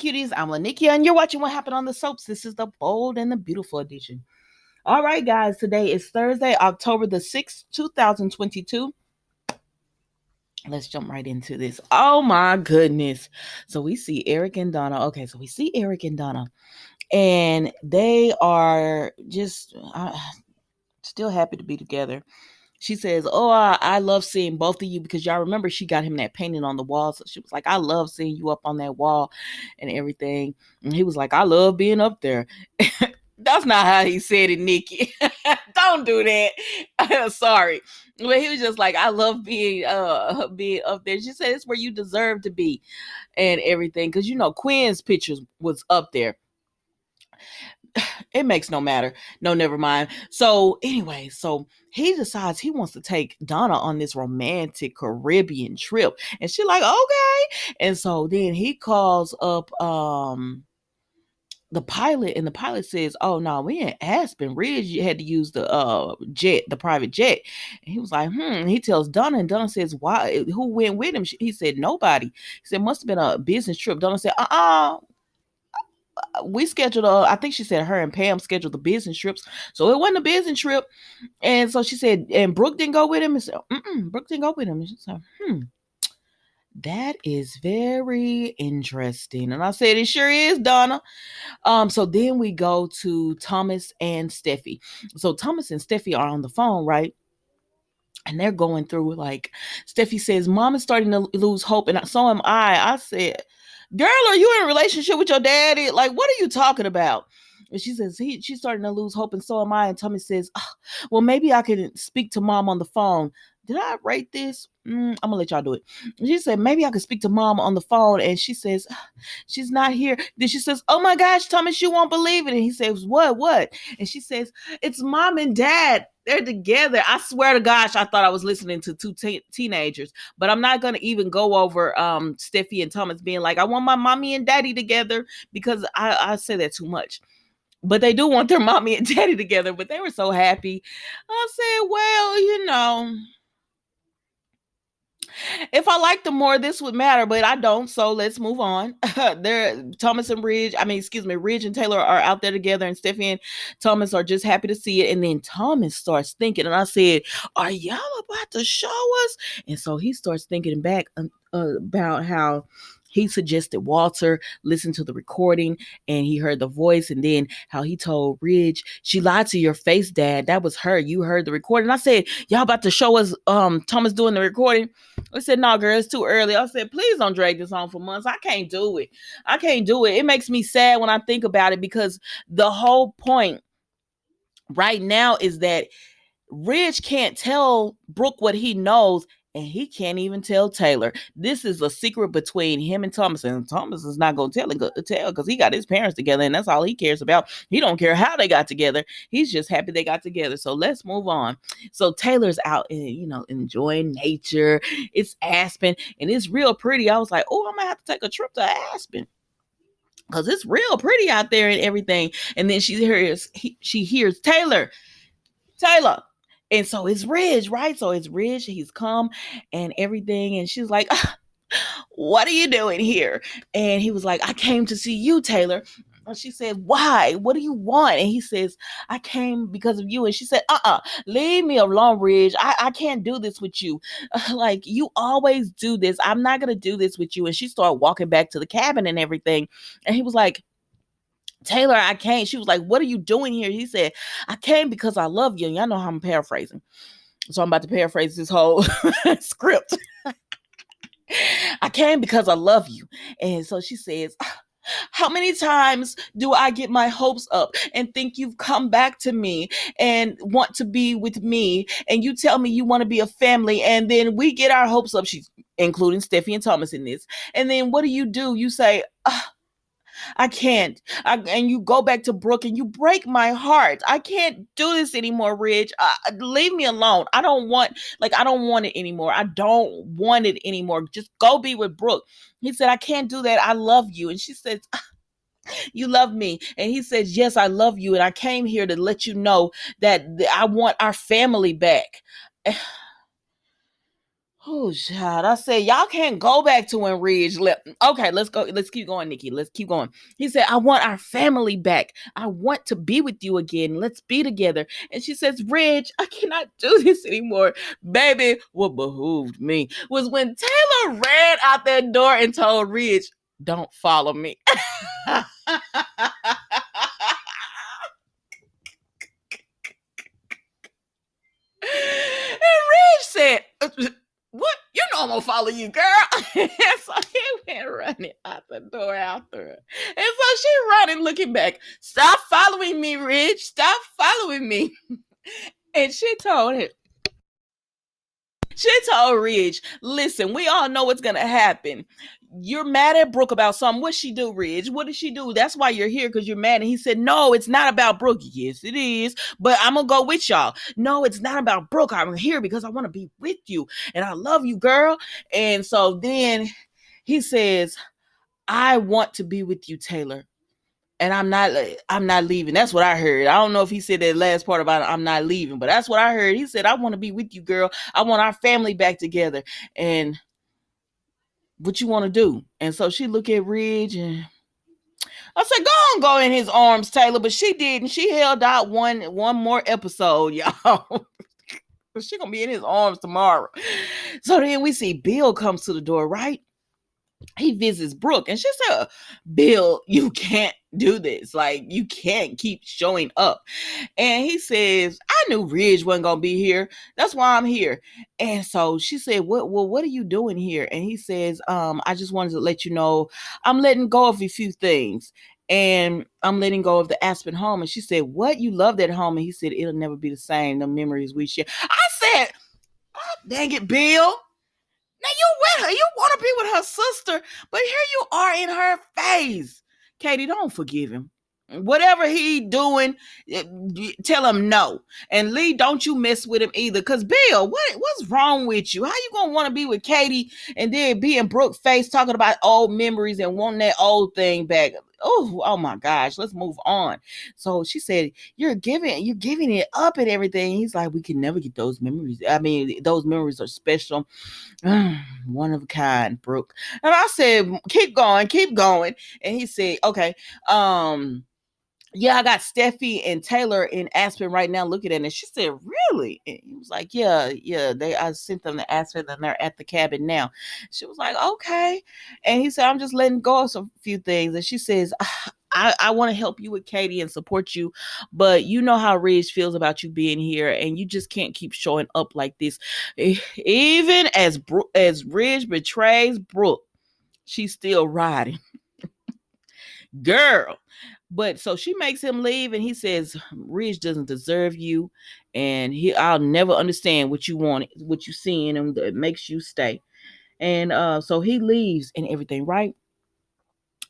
cuties. I'm Lanikia, and you're watching What Happened on the Soaps. This is the bold and the beautiful edition. All right, guys, today is Thursday, October the 6th, 2022. Let's jump right into this. Oh my goodness. So we see Eric and Donna. Okay, so we see Eric and Donna, and they are just still happy to be together. She says, "Oh, I love seeing both of you because y'all remember she got him that painting on the wall. So she was like, I love seeing you up on that wall and everything." And he was like, "I love being up there." That's not how he said it, Nikki. Don't do that. Sorry. But he was just like, "I love being up there." She said, "It's where you deserve to be and everything." Because, Quinn's pictures was up there. It makes no matter. No, never mind. So anyway, so he decides he wants to take Donna on this romantic Caribbean trip. And she's like, okay. And so then he calls up the pilot, and the pilot says, "Oh no, we in Aspen Ridge. You had to use the jet, the private jet." And he was like, "Hmm." He tells Donna, and Donna says, "Why? Who went with him?" He said, "Nobody." He said, "Must have been a business trip." Donna said, we scheduled I think she said her and Pam scheduled the business trips. So it wasn't a business trip. And so she said, and Brooke didn't go with him. And said, Brooke didn't go with him. And she said, that is very interesting. And I said, it sure is, Donna. So then we go to Thomas and Steffi. So Thomas and Steffi are on the phone, right? And they're going through, like, Steffi says, "Mom is starting to lose hope, and so am I." I said, "Girl, are you in a relationship with your daddy? Like, what are you talking about?" And she says, she's starting to lose hope, and so am I. And Tommy says, "Well, maybe I can speak to Mom on the phone." Did I rate this? I'm gonna let y'all do it. She said, "Maybe I could speak to Mom on the phone." And she says, "She's not here." Then she says, "Oh my gosh, Thomas, you won't believe it." And he says, What?" And she says, "It's Mom and Dad. They're together." I swear to gosh, I thought I was listening to two teenagers. But I'm not going to even go over Steffi and Thomas being like, "I want my mommy and daddy together," because I say that too much. But they do want their mommy and daddy together. But they were so happy. I said, well, if I liked them more, this would matter, but I don't. So let's move on. Ridge and Taylor are out there together, and Steffi and Thomas are just happy to see it. And then Thomas starts thinking, and I said, "Are y'all about to show us?" And so he starts thinking back about how he suggested Walter listen to the recording, and he heard the voice, and then how he told Ridge, "She lied to your face, Dad. That was her. You heard the recording." And I said, "Y'all about to show us Thomas doing the recording?" I said, "No, girl, it's too early." I said, "Please don't drag this on for months. I can't do it. I can't do it. It makes me sad when I think about it, because the whole point right now is that Ridge can't tell Brooke what he knows, and he can't even tell Taylor. This is a secret between him and Thomas, and Thomas is not going to tell because he got his parents together, and that's all he cares about. He don't care how they got together. He's just happy they got together. So let's move on. So Taylor's out, enjoying nature. It's Aspen, and it's real pretty. I was like, "Oh, I'm going to have to take a trip to Aspen, because it's real pretty out there and everything." And then she hears Taylor. And so it's Ridge, right? So it's Ridge. He's come and everything. And she's like, "What are you doing here?" And he was like, "I came to see you, Taylor." And she said, "Why? What do you want?" And he says, "I came because of you." And she said, "Leave me alone, Ridge. I can't do this with you. Like, you always do this. I'm not going to do this with you." And she started walking back to the cabin and everything. And he was like, "Taylor, I can't." She was like, "What are you doing here?" He said, "I came because I love you." And y'all know how I'm paraphrasing. So I'm about to paraphrase this whole script. "I came because I love you." And so she says, "How many times do I get my hopes up and think you've come back to me and want to be with me, and you tell me you want to be a family, and then we get our hopes up." She's including Steffi and Thomas in this. "And then what do? You say, I can't." And you go back to Brooke and you break my heart. "I can't do this anymore, Ridge. Leave me alone. I don't want it anymore. I don't want it anymore. Just go be with Brooke." He said, "I can't do that. I love you." And she says, "You love me?" And he says, "Yes, I love you. And I came here to let you know that I want our family back." Oh, child. I said, y'all can't go back to when Ridge left. Okay, let's go. Let's keep going, Nikki. Let's keep going. He said, I want our family back. I want to be with you again. Let's be together. And she says, Ridge, I cannot do this anymore. Baby, what behooved me was when Taylor ran out that door and told Ridge, don't follow me. And Ridge said, what? You know I'm gonna follow you, girl. And so he went running out the door after her. And so she running, looking back. Stop following me, Ridge. Stop following me. And she told Ridge, listen, we all know what's gonna happen. You're mad at Brooke about something. What'd she do, Ridge? What did she do? That's why you're here, because you're mad. And he said, no, it's not about Brooke. Yes, it is. But I'm gonna go with y'all. No, it's not about Brooke. I'm here because I want to be with you. And I love you, girl. And so then he says, I want to be with you, Taylor. And I'm not leaving. That's what I heard. I don't know if he said that last part about I'm not leaving, but that's what I heard. He said, I want to be with you, girl. I want our family back together. And what you want to do? And so she looked at Ridge and I said, go in his arms, Taylor. But she didn't. She held out one more episode, y'all. She gonna be in his arms tomorrow. So then we see Bill comes to the door, right? He visits Brooke and she said, Bill, you can't do this. Like, you can't keep showing up. And he says, I knew Ridge wasn't gonna be here. That's why I'm here. And so she said, what are you doing here? And he says, I just wanted to let you know I'm letting go of a few things. And I'm letting go of the Aspen home. And she said, what? You love that home? And he said, it'll never be the same. The memories we share. I said, oh, dang it, Bill. Now you with her. You want to be with her sister, but here you are in her face. Katie, don't forgive him. Whatever he doing, tell him no. And Lee, don't you mess with him either. Cause Bill, what's wrong with you? How you gonna want to be with Katie and then be in Brooke's face talking about old memories and wanting that old thing back? Oh my gosh, let's move on. So she said, you're giving it up and everything. He's like, we can never get those memories. I mean, those memories are special. One of a kind, Brooke. And I said, keep going. And he said, okay, yeah, I got Steffi and Taylor in Aspen right now looking at it. And she said, really? And he was like, yeah. I sent them to Aspen and they're at the cabin now. She was like, okay. And he said, I'm just letting go of some few things. And she says, I want to help you with Katie and support you, but you know how Ridge feels about you being here, and you just can't keep showing up like this. Even as Ridge betrays Brooke, she's still riding. Girl. But so she makes him leave, and he says Ridge doesn't deserve you, and I'll never understand what you want, what you seeing, and it makes you stay. And so he leaves and everything, right?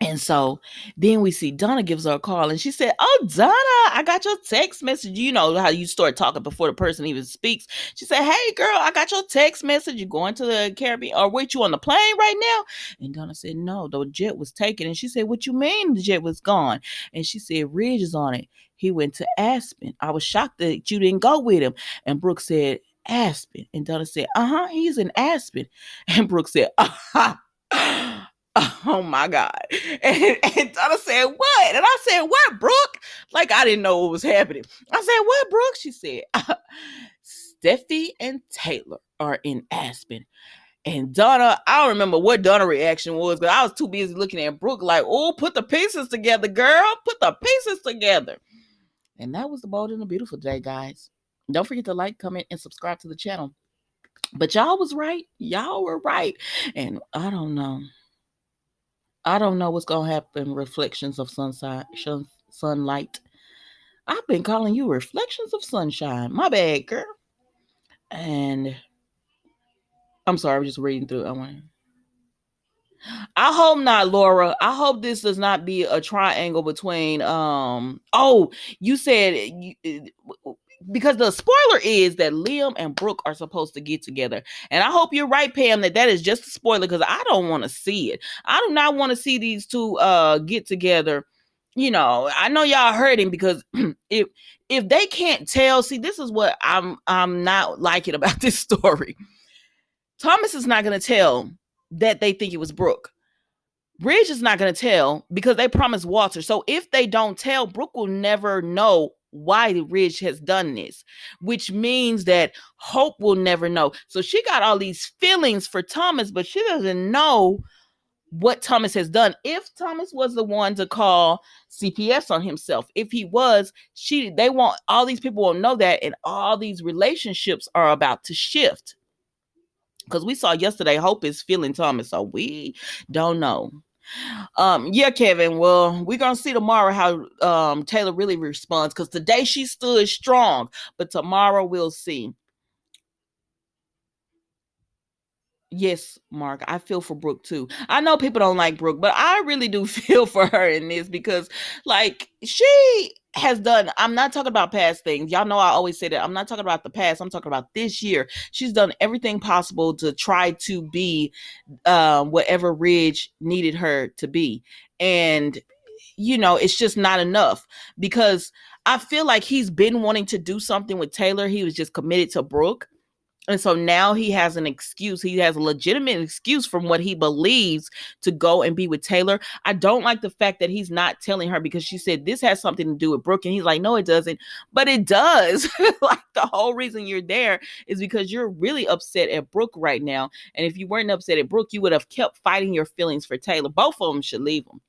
And so then we see Donna gives her a call and she said, oh, Donna, I got your text message. You know how you start talking before the person even speaks. She said, hey, girl, I got your text message. You going to the Caribbean or wait, you on the plane right now? And Donna said, no, the jet was taken. And she said, what you mean the jet was gone? And she said, Ridge is on it. He went to Aspen. I was shocked that you didn't go with him. And Brooke said, Aspen. And Donna said, he's in Aspen. And Brooke said, oh my God. And Donna said, what? And I said, what, Brooke? Like I didn't know what was happening. I said, what, Brooke? She said, Steffi and Taylor are in Aspen. And Donna, I don't remember what Donna's reaction was, because I was too busy looking at Brooke like, oh, put the pieces together, girl. Put the pieces together. And that was the Bold and the Beautiful today, guys. Don't forget to like, comment, and subscribe to the channel. But y'all was right. Y'all were right. And I don't know what's going to happen. Reflections of sunlight. I've been calling you Reflections of Sunshine. My bad, girl. And I'm sorry, I'm just reading through. I hope not, Laura. I hope this does not be a triangle between you said because the spoiler is that Liam and Brooke are supposed to get together. And I hope you're right, Pam, that is just a spoiler, because I don't want to see it. I do not want to see these two get together. You know, I know y'all hurting because if they can't tell, see, this is what I'm not liking about this story. Thomas is not going to tell that they think it was Brooke. Ridge is not going to tell because they promised Walter. So if they don't tell, Brooke will never know why Ridge has done this, which means that Hope will never know. So she got all these feelings for Thomas, but she doesn't know what Thomas has done. If Thomas was the one to call CPS on himself, if he was, they want all these people will know that, and all these relationships are about to shift. Because we saw yesterday, Hope is feeling Thomas, so we don't know. Yeah, Kevin. Well, we're gonna see tomorrow how Taylor really responds. Because today she stood strong, but tomorrow we'll see. Yes, Mark, I feel for Brooke too. I know people don't like Brooke, but I really do feel for her in this because, like, she has done. I'm not talking about past things. Y'all know I always say that. I'm not talking about the past. I'm talking about this year. She's done everything possible to try to be whatever Ridge needed her to be. And, it's just not enough because I feel like he's been wanting to do something with Taylor. He was just committed to Brooke. And so now he has an excuse. He has a legitimate excuse from what he believes to go and be with Taylor. I don't like the fact that he's not telling her because she said this has something to do with Brooke. And he's like, no, it doesn't. But it does. Like the whole reason you're there is because you're really upset at Brooke right now. And if you weren't upset at Brooke, you would have kept fighting your feelings for Taylor. Both of them should leave him.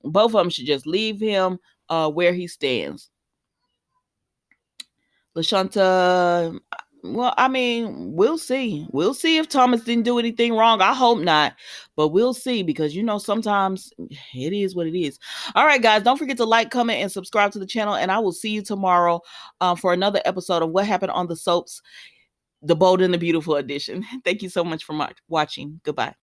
Both of them should just leave him where he stands. LaShanta, well, I mean, we'll see. We'll see if Thomas didn't do anything wrong. I hope not, but we'll see because sometimes it is what it is. All right, guys, don't forget to like, comment, and subscribe to the channel, and I will see you tomorrow for another episode of What Happened on the Soaps, the Bold and the Beautiful edition. Thank you so much for watching. Goodbye.